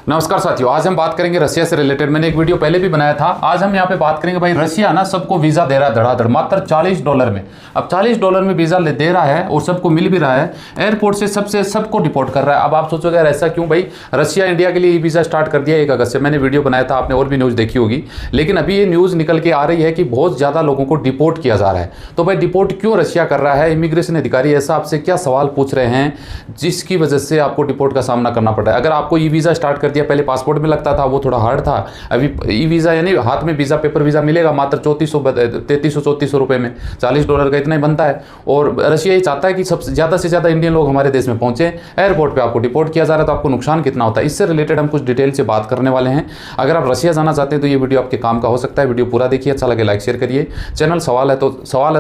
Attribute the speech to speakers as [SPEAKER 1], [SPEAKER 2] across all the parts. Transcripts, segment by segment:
[SPEAKER 1] नमस्कार साथियों, आज हम बात करेंगे रशिया से रिलेटेड। मैंने एक वीडियो पहले भी बनाया था। आज हम यहाँ पे बात करेंगे भाई, रशिया ना सबको वीज़ा दे रहा है धड़ाधड़, मात्र $40 में। अब $40 में वीज़ा दे रहा है और सबको मिल भी रहा है। एयरपोर्ट से सबको डिपोर्ट कर रहा है। अब आप सोचोगे यार ऐसा क्यों भाई, रशिया इंडिया के लिए वीज़ा स्टार्ट कर दिया 1 अगस्त से। मैंने वीडियो बनाया था, आपने और भी न्यूज़ देखी होगी। लेकिन अभी ये न्यूज़ निकल के आ रही है कि बहुत ज़्यादा लोगों को डिपोर्ट किया जा रहा है। तो भाई डिपोर्ट क्यों रशिया कर रहा है? इमिग्रेशन अधिकारी ऐसा आपसे क्या सवाल पूछ रहे हैं जिसकी वजह से आपको डिपोर्ट का सामना करना पड़ रहा है? अगर आपको ई वीज़ा स्टार्ट कर दिया, पहले पासपोर्ट में लगता था, वो थोड़ा हार्ड था। अभी ई वीज़ा यानी हाथ में वीज़ा, पेपर वीज़ा मिलेगा मात्र 3300-3400 रुपये में। $40 का इतना ही बनता है। और रशिया ये चाहता है कि सबसे ज़्यादा से ज़्यादा इंडियन लोग हमारे देश में पहुँचे। एयरपोर्ट पर आपको डिपोर्ट किया जा रहा है, तो आपको नुकसान कितना होता है, इससे रिलेटेड हम कुछ डिटेल से बात करने वाले हैं। अगर आप रशिया जाना चाहते हैं तो ये वीडियो आपके काम का हो सकता है। वीडियो पूरा देखिए, अच्छा लगे लाइक शेयर करिए। चैनल सवाल है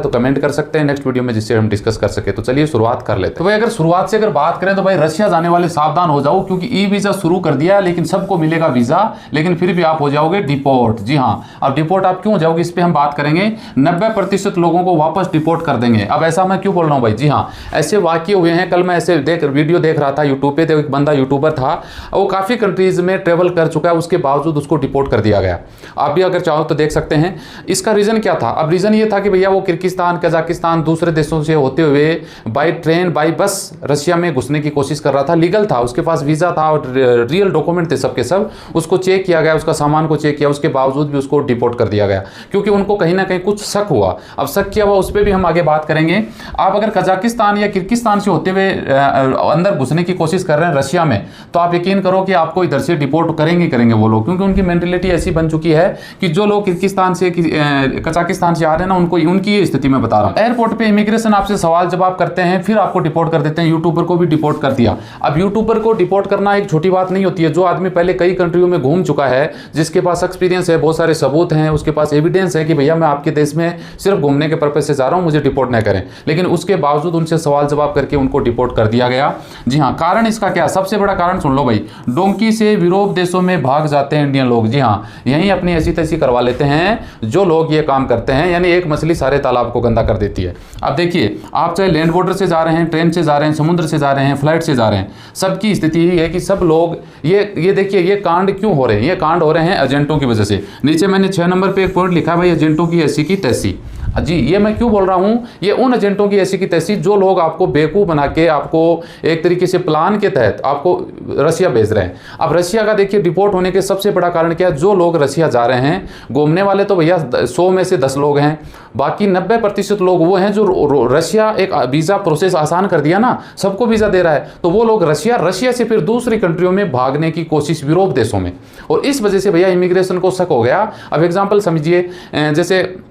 [SPEAKER 1] तो कमेंट कर सकते हैं नेक्स्ट वीडियो में, जिससे हम डिस्कस कर सके। तो चलिए शुरुआत कर लेते हैं। तो भाई अगर शुरुआत से अगर बात करें तो भाई रशिया जाने वाले सावधान हो जाओ, क्योंकि ई वीज़ा शुरू कर दिया है, लेकिन सबको मिलेगा वीज़ा, लेकिन फिर भी आप हो जाओगे डिपोर्ट। जी हाँ, अब डिपोर्ट आप क्यों हो जाओगे इस पे हम बात करेंगे। 90% लोगों को वापस डिपोर्ट कर देंगे। अब ऐसा मैं क्यों बोल रहा हूँ भाई? जी हाँ, ऐसे वाकये हुए हैं। कल मैं ऐसे वीडियो देख रहा था यूट्यूब पे, तो एक बंदा यूट्यूबर था, वो काफ़ी कंट्रीज में ट्रेवल कर चुका है, उसके बावजूद उसको डिपोर्ट कर दिया गया। आप भी अगर चाहो तो देख सकते हैं। इसका रीज़न क्या था? अब रीज़न ये था कि भैया वो किर्गिस्तान, कजाकिस्तान, दूसरे देशों से होते हुए by train by bus Russia में घुसने की कोशिश कर रहा था। लीगल था, उसके पास वीज़ा था और रियल डॉक्यूमेंट थे सबके सब। उसको चेक किया गया, उसका सामान को चेक किया, उसके बावजूद भी उसको डिपोर्ट कर दिया गया, क्योंकि उनको कहीं ना कहीं कुछ शक हुआ। अब शक किया हुआ उस पर भी हम आगे बात करेंगे। आप अगर कजाकिस्तान या किर्गिस्तान से होते हुए अंदर घुसने की कोशिश कर रहे हैं रशिया में, तो आप यकीन करो कि आपको इधर से डिपोर्ट करेंगे वो लोग, क्योंकि उनकी मेंटेलिटी ऐसी बन चुकी है कि जो लोग किर्गिस्तान से कजाकिस्तान से आ रहे हैं ना, उनकी ये स्थिति में बता रहा हूँ। एयरपोर्ट पे इमिग्रेशन आपसे सवाल जवाब करते हैं, फिर आपको डिपोर्ट कर देते हैं। यूट्यूबर को भी डिपोर्ट कर दिया। अब यूट्यूबर को डिपोर्ट करना एक छोटी बात नहीं होती है। जो आदमी पहले कई कंट्रियों में घूम चुका है, जिसके पास एक्सपीरियंस है, बहुत सारे सबूत हैं, उसके पास एविडेंस है कि भैया मैं आपके देश में सिर्फ घूमने के पर्पज से जा रहा हूं, मुझे डिपोर्ट न करें, लेकिन उसके बावजूद उनसे सवाल जवाब करके उनको डिपोर्ट कर दिया गया। जी हाँ, कारण इसका क्या? सबसे बड़ा कारण सुन लो भाई, डोंकी से यूरोप देशों में भाग जाते हैं इंडियन लोग। जी हाँ, यहीं अपनी ऐसी तैसी करवा लेते हैं जो लोग ये काम करते हैं। यानी एक मछली सारे तालाब को गंदा कर देती है। अब देखिए, आप चाहे लैंड बॉर्डर से जा रहे हैं, ट्रेन से जा रहे हैं, समुद्र से जा रहे हैं, फ्लाइट से जा रहे हैं, सबकी स्थिति यही है कि सब लोग ये देखिए, ये कांड क्यों हो रहे हैं? ये कांड हो रहे हैं एजेंटों की वजह से। नीचे मैंने 6 नंबर पे एक पॉइंट लिखा है भाई, एजेंटों की ऐसी की तैसी। जी, ये मैं क्यों बोल रहा हूं? ये उन एजेंटों की ऐसी की तैसी जो लोग आपको बेवकूफ़ बना के, आपको एक तरीके से प्लान के तहत आपको रशिया भेज रहे हैं। अब रशिया का देखिए डिपोर्ट होने के सबसे बड़ा कारण क्या है? जो लोग रशिया जा रहे हैं, घूमने वाले तो भैया 100 में से 10 लोग हैं, बाकी 90% लोग वो हैं जो रशिया एक वीज़ा प्रोसेस आसान कर दिया ना, सबको वीज़ा दे रहा है, तो वो लोग रशिया से फिर दूसरी कंट्रियों में भागने की कोशिश, यूरोप देशों में। और इस वजह से भैया इमिग्रेशन को शक हो गया। अब एग्जाम्पल समझिए, जैसे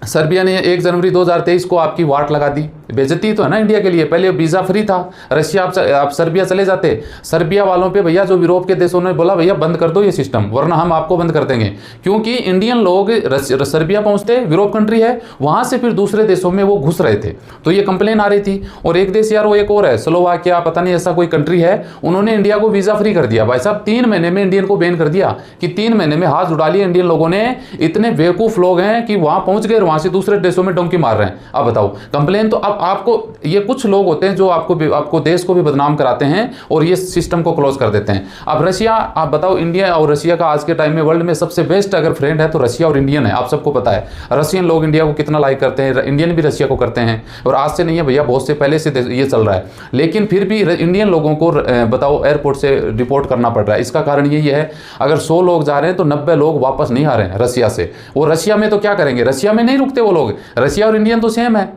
[SPEAKER 1] सर्बिया ने 1 जनवरी 2023 को आपकी वाट लगा दी। बेइज्जती तो है ना इंडिया के लिए। पहले वीज़ा फ्री था, रशिया आप सर्बिया चले जाते। सर्बिया वालों पे भैया, जो यूरोप के देशों ने बोला भैया बंद कर दो ये सिस्टम, वरना हम आपको बंद कर देंगे, क्योंकि इंडियन लोग सर्बिया पहुंचते, यूरोप कंट्री है, वहां से फिर दूसरे देशों में वो घुस रहे थे। तो ये कंप्लेन आ रही थी। और एक देश यार, वो एक और है स्लोवाकिया, पता नहीं ऐसा कोई कंट्री है, उन्होंने इंडिया को वीज़ा फ्री कर दिया। भाई साहब 3 महीने में इंडियन को बैन कर दिया, कि 3 महीने में हाथ जुड़ा लिए इंडियन लोगों ने। इतने बेवकूफ़ लोग हैं कि वहां पहुंच गए, वहां से दूसरे देशों में डोंकी मार रहे हैं। अब बताओ, कंप्लेन तो अब आपको, ये कुछ लोग होते हैं जो आपको देश को भी बदनाम कराते हैं और ये सिस्टम को क्लोज कर देते हैं। अब रशिया, आप बताओ, इंडिया और रशिया का आज के टाइम में वर्ल्ड में सबसे बेस्ट अगर फ्रेंड है तो रशिया और इंडियन है। आप सबको पता है रशियन लोग इंडिया को कितना लाइक करते हैं, इंडियन भी रशिया को करते हैं। और आज से नहीं है भैया, बहुत से पहले से ये चल रहा है। लेकिन फिर भी इंडियन लोगों को बताओ एयरपोर्ट से रिपोर्ट करना पड़ रहा है। इसका कारण यही है, अगर 100 लोग जा रहे हैं तो 90 लोग वापस नहीं आ रहे हैं रशिया से। वो रशिया में तो क्या करेंगे? रशिया में नहीं रुकते वो लोग। रशिया और इंडियन तो सेम है,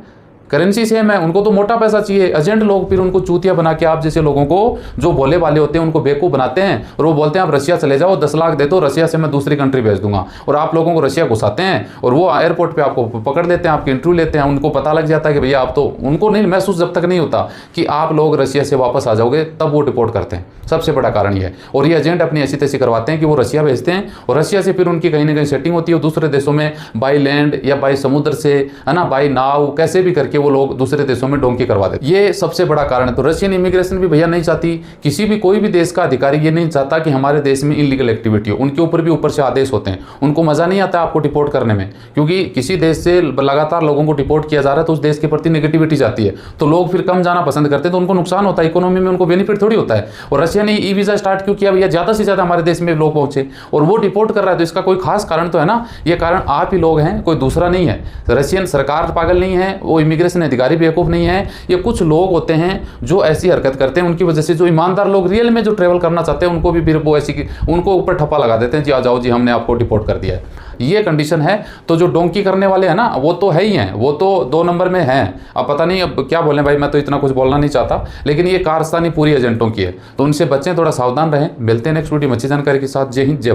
[SPEAKER 1] करेंसी सेम है, उनको तो मोटा पैसा चाहिए। एजेंट लोग फिर उनको चूतिया बना के, आप जैसे लोगों को, जो भोले वाले होते हैं, उनको बेवकूफ़ बनाते हैं और वो बोलते हैं आप रशिया चले जाओ, 10 लाख दे दो, रशिया से मैं दूसरी कंट्री भेज दूंगा। और आप लोगों को रशिया घुसाते हैं और वो एयरपोर्ट पे आपको पकड़ लेते हैं, आपके इंटरव्यू लेते हैं। उनको पता लग जाता है कि भैया आप तो, उनको नहीं महसूस जब तक नहीं होता कि आप लोग रशिया से वापस आ जाओगे, तब वो डिपोर्ट करते हैं। सबसे बड़ा कारण ये है। और ये एजेंट अपनी ऐसी तैसी करवाते हैं कि वो रशिया भेजते हैं और रशिया से फिर उनकी कहीं ना कहीं सेटिंग होती है, दूसरे देशों में बाई लैंड या बाई समुद्र से, है ना, बाई नाव, कैसे भी करके करके वो लोग दूसरे देशों में डोंकी करवा देते। ये सबसे बड़ा कारण है। तो रशियन इमिग्रेशन भी भैया नहीं चाहती, किसी भी कोई भी देश का अधिकारी ये नहीं चाहता कि हमारे देश में इलीगल एक्टिविटी हो। उनके ऊपर भी ऊपर से आदेश होते हैं, उनको मजा नहीं आता आपको डिपोर्ट करने में, क्योंकि किसी देश से लगातार लोगों को डिपोर्ट किया जा रहा है तो उस देश के प्रति नेगेटिविटी जाती है, तो लोग फिर कम जाना पसंद करते हैं, तो उनको नुकसान होता है, इकोनॉमी में उनको बेनिफिट थोड़ी होता है। और रशिया ने ई वीजा स्टार्ट क्यों किया भैया? ज्यादा से ज्यादा हमारे देश में लोग पहुंचे और वो डिपोर्ट कर रहा है, तो इसका कोई खास कारण तो है ना। ये कारण आप ही लोग हैं, कोई दूसरा नहीं है। रशियन सरकार पागल नहीं है, वो इमिग्रेशन अधिकारी बेवकूफ नहीं है, ये कुछ लोग होते हैं जो ऐसी हरकत करते हैं, उनकी वजह से जो ईमानदार लोग रियल में जो ट्रेवल करना चाहते हैं उनको भी फिर वो ऐसी उनको ऊपर ठप्पा लगा देते हैं, जी आ जाओ जी हमने आपको डिपोर्ट कर दिया है। ये कंडीशन है। तो जो डोंकी करने वाले हैं ना वो तो है ही हैं, वो तो 2 नंबर में हैं। अब पता नहीं अब क्या बोलें भाई, मैं तो इतना कुछ बोलना नहीं चाहता, लेकिन ये कारस्तानी पूरी एजेंटों की है, तो उनसे बचें, थोड़ा सावधान रहें। मिलते हैं नेक्स्ट वीडियो में अच्छी जानकारी के साथ। जय हिंद, जय भारत।